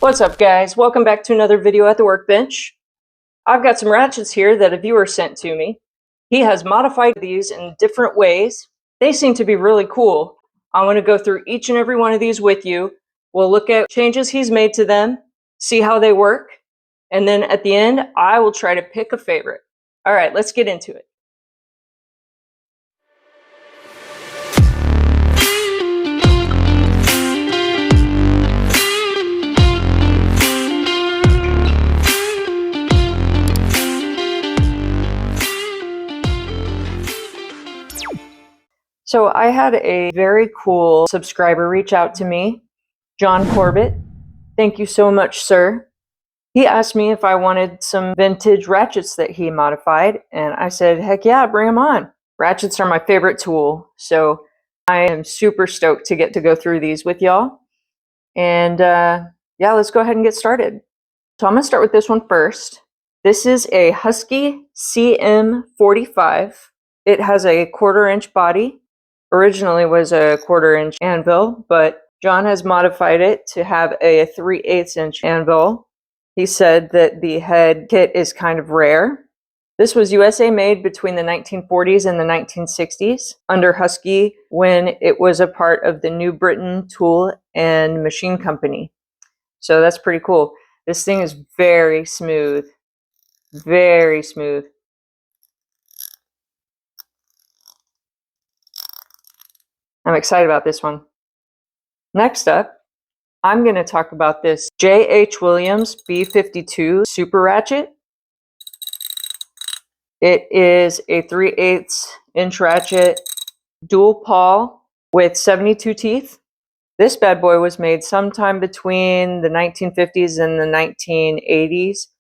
What's up, guys? Welcome back to another video at the workbench. I've got some ratchets here that a viewer sent to me. He has modified these in different ways. They seem to be really cool. I want to go through each and every one of these with you. We'll look at changes he's made to them, see how they work, and then at the end, I will try to pick a favorite. All right, let's get into it. So I had a very cool subscriber reach out to me, John Corbett. Thank you so much, sir. He asked me if I wanted some vintage ratchets that he modified, and I said, heck yeah, bring them on. Ratchets are my favorite tool, so I am super stoked to get to go through these with y'all. And yeah, let's go ahead and get started. So I'm going to start with this one first. This is a Husky CM45. It has a 1/4-inch body. Originally was a 1/4-inch anvil, but John has modified it to have a 3/8-inch anvil. He said that the head kit is kind of rare. This was USA made between the 1940s and the 1960s under Husky when it was a part of the New Britain Tool and Machine Company. So that's pretty cool. This thing is very smooth. Very smooth. I'm excited about this one. Next up, I'm going to talk about this J.H. Williams B52 Super Ratchet. It is a 3/8-inch ratchet, dual pawl with 72 teeth. This bad boy was made sometime between the 1950s and the 1980s.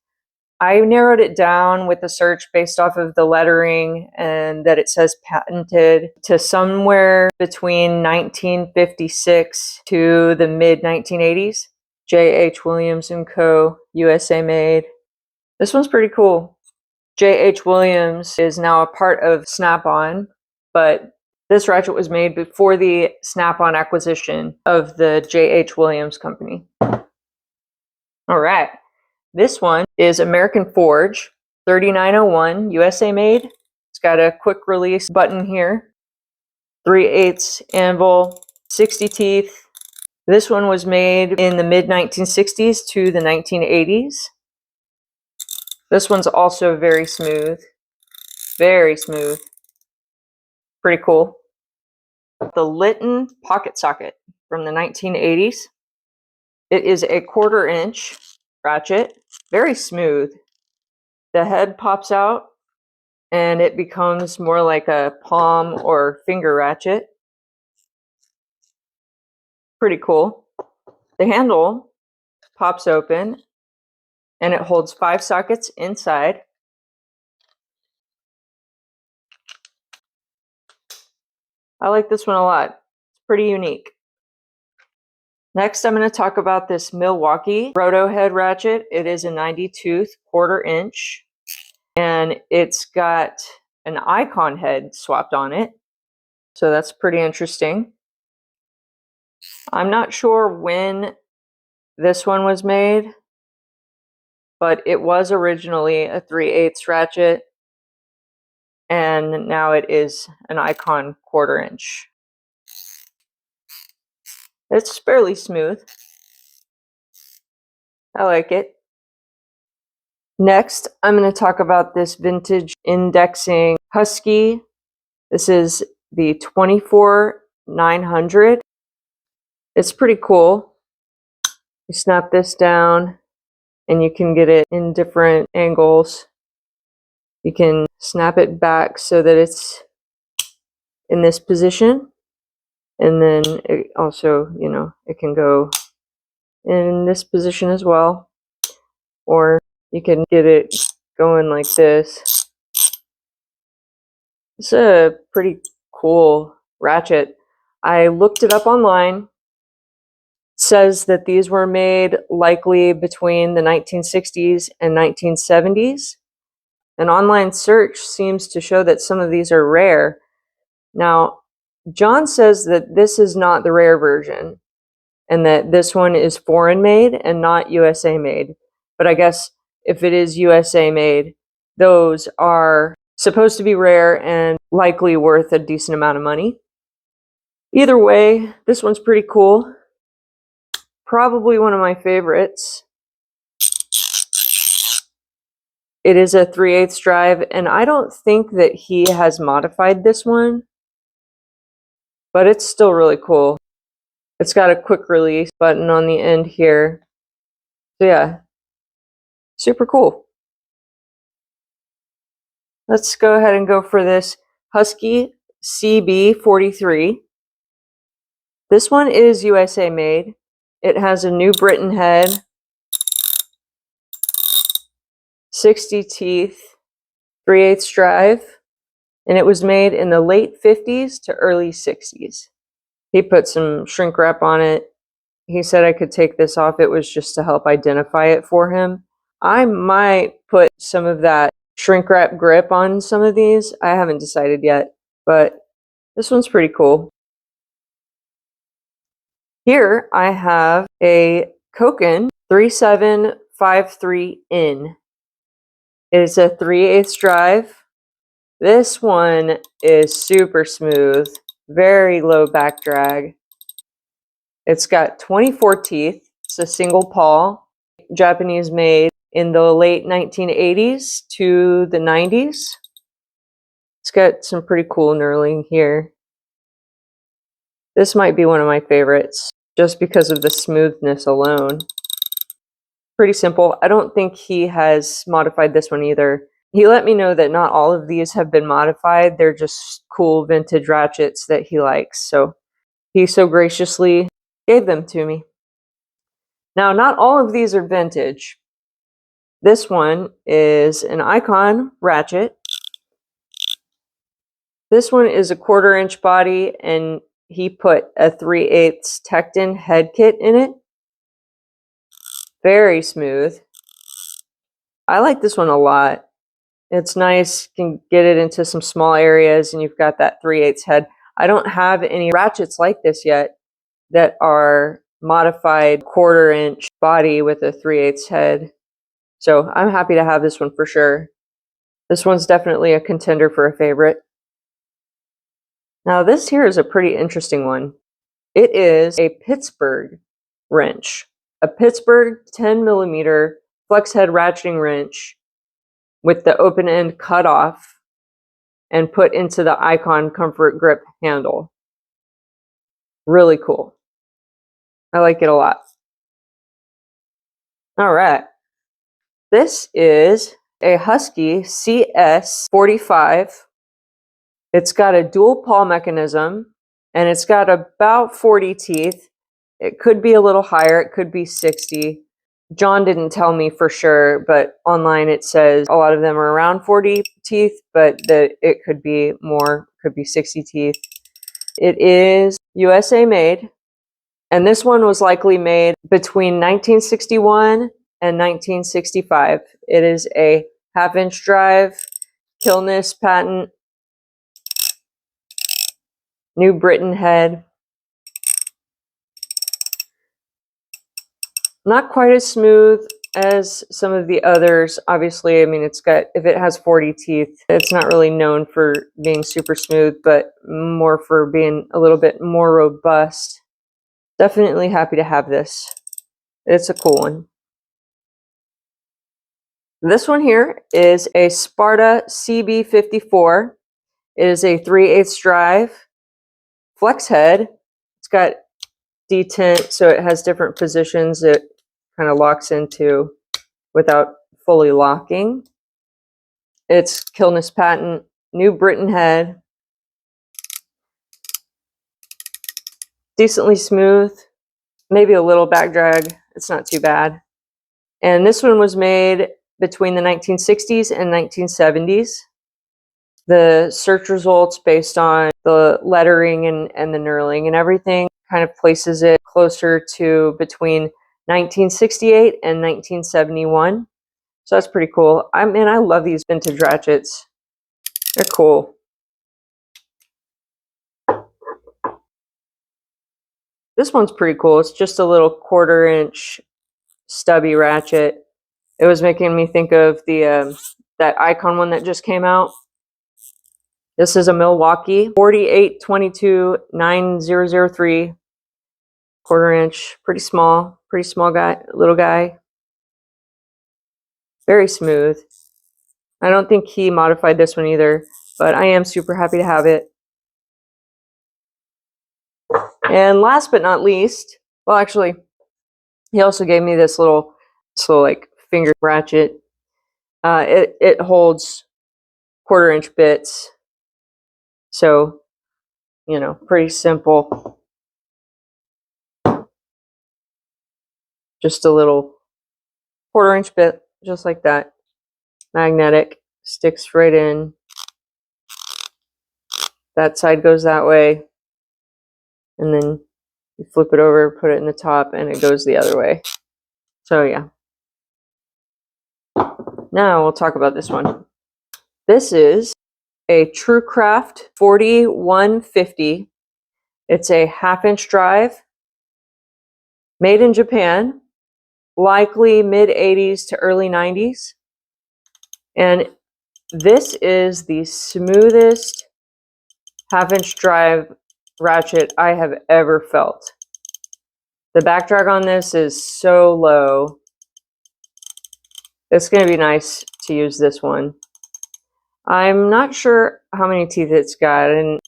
I narrowed it down with a search based off of the lettering and that it says patented to somewhere between 1956 to the mid-1980s. J.H. Williams & Co., USA made. This one's pretty cool. J.H. Williams is now a part of Snap-on, but this ratchet was made before the Snap-on acquisition of the J.H. Williams company. All right. This one is American Forge, 3901, USA made. It's got a quick release button here. 3/8 anvil, 60 teeth. This one was made in the mid-1960s to the 1980s. This one's also very smooth. Very smooth. Pretty cool. The Lytton pocket socket from the 1980s. It is a 1/4-inch ratchet. Very smooth. The head pops out and it becomes more like a palm or finger ratchet. Pretty cool. The handle pops open and it holds 5 sockets inside. I like this one a lot. It's pretty unique. Next, I'm going to talk about this Milwaukee roto head ratchet. It is a 90-tooth 1/4-inch, and it's got an icon head swapped on it. So that's pretty interesting. I'm not sure when this one was made, but it was originally a 3/8 ratchet, and now it is an icon 1/4-inch. It's fairly smooth. I like it. Next, I'm going to talk about this vintage indexing Husky. This is the 24900. It's pretty cool. You snap this down and you can get it in different angles. You can snap it back so that it's in this position. And then it also, it can go in this position as well. Or you can get it going like this. It's a pretty cool ratchet. I looked it up online. It says that these were made likely between the 1960s and 1970s. An online search seems to show that some of these are rare. Now, John says that this is not the rare version. and that this one is foreign made and not USA made. But I guess if it is USA made, those are supposed to be rare and likely worth a decent amount of money. Either way, this one's pretty cool. Probably one of my favorites. It is a 3/8 drive, and I don't think that he has modified this one, but it's still really cool. It's got a quick release button on the end here. So yeah, super cool. Let's go ahead and go for this Husky CB43. This one is USA made. It has a New Britain head, 60 teeth, 3/8 drive, and it was made in the late 50s to early 60s. He put some shrink wrap on it. He said I could take this off. It was just to help identify it for him. I might put some of that shrink wrap grip on some of these. I haven't decided yet, but this one's pretty cool. Here I have a Koken 3753N. It is a 3/8 drive. This one is super smooth, very low back drag. It's got 24 teeth. It's a single paw, Japanese made in the late 1980s to the 90s. It's got some pretty cool knurling here. This might be one of my favorites just because of the smoothness alone. Pretty simple. I don't think he has modified this one either. He let me know that not all of these have been modified. They're just cool vintage ratchets that he likes. So he so graciously gave them to me. Now, not all of these are vintage. This one is an Icon ratchet. This one is a 1/4" body, and he put a 3/8 Tecton head kit in it. Very smooth. I like this one a lot. It's nice, you can get it into some small areas, and you've got that 3/8 head. I don't have any ratchets like this yet that are modified 1/4" body with a 3/8 head. So I'm happy to have this one for sure. This one's definitely a contender for a favorite. Now this here is a pretty interesting one. It is a Pittsburgh wrench. A Pittsburgh 10mm flex head ratcheting wrench with the open end cut off and put into the Icon Comfort Grip handle. Really cool. I like it a lot. All right. This is a Husky CS45. It's got a dual paw mechanism, and it's got about 40 teeth. It could be a little higher. It could be 60. John didn't tell me for sure, but online it says a lot of them are around 40 teeth, but it could be more, could be 60 teeth. It is USA made, and this one was likely made between 1961 and 1965. It is a 1/2" drive, Killness patent, New Britain head. Not quite as smooth as some of the others. Obviously, I mean, it's got, if it has 40 teeth, it's not really known for being super smooth, but more for being a little bit more robust. Definitely happy to have this. It's a cool one. This one here is a Sparta CB54. It is a 3/8 drive, flex head. It's got detent, so it has different positions it kind of locks into without fully locking. It's Killness patent, New Britain head. Decently smooth, maybe a little back drag. It's not too bad. And this one was made between the 1960s and 1970s. The search results based on the lettering and the knurling and everything kind of places it closer to between 1968 and 1971. So that's pretty cool. I love these vintage ratchets. They're cool. This one's pretty cool. It's just a little 1/4-inch stubby ratchet. It was making me think of the that Icon one that just came out. This is a Milwaukee 4822-9003, 1/4-inch, pretty small guy, little guy. Very smooth. I don't think he modified this one either, but I am super happy to have it. And last but not least, well, actually, he also gave me this little like finger ratchet. It holds 1/4-inch bits, so you know, pretty simple. Just a little 1/4-inch bit, just like that. Magnetic, sticks right in. That side goes that way, and then you flip it over, put it in the top, and it goes the other way. So yeah. Now we'll talk about this one. This is a TrueCraft 4150. It's a 1/2-inch drive, made in Japan, likely mid-80s to early 90s. And this is the smoothest 1/2-inch drive ratchet I have ever felt. The back drag on this is so low. It's going to be nice to use this one. I'm not sure how many teeth it's got, and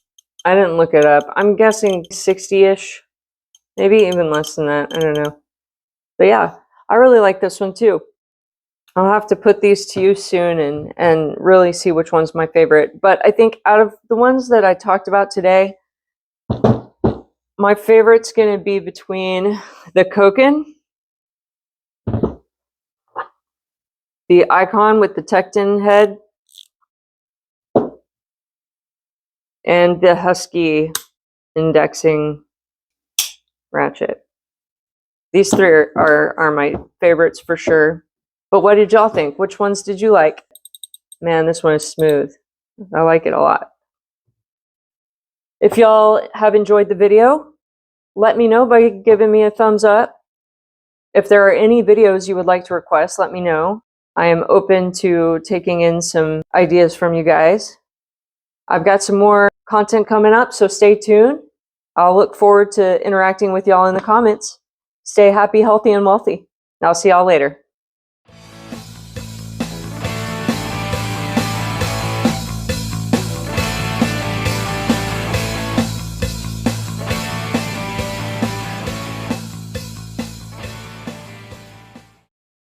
I didn't look it up. I'm guessing 60-ish, maybe even less than that. I don't know. But yeah, I really like this one too. I'll have to put these to use soon and really see which one's my favorite. But I think out of the ones that I talked about today, my favorite's going to be between the Koken, the Icon with the Tecton head, and the Husky indexing ratchet. These three are my favorites for sure. But what did y'all think? Which ones did you like? Man, this one is smooth. I like it a lot. If y'all have enjoyed the video, let me know by giving me a thumbs up. If there are any videos you would like to request, let me know. I am open to taking in some ideas from you guys. I've got some more content coming up, so stay tuned. I'll look forward to interacting with y'all in the comments. Stay happy, healthy, and wealthy. I'll see y'all later.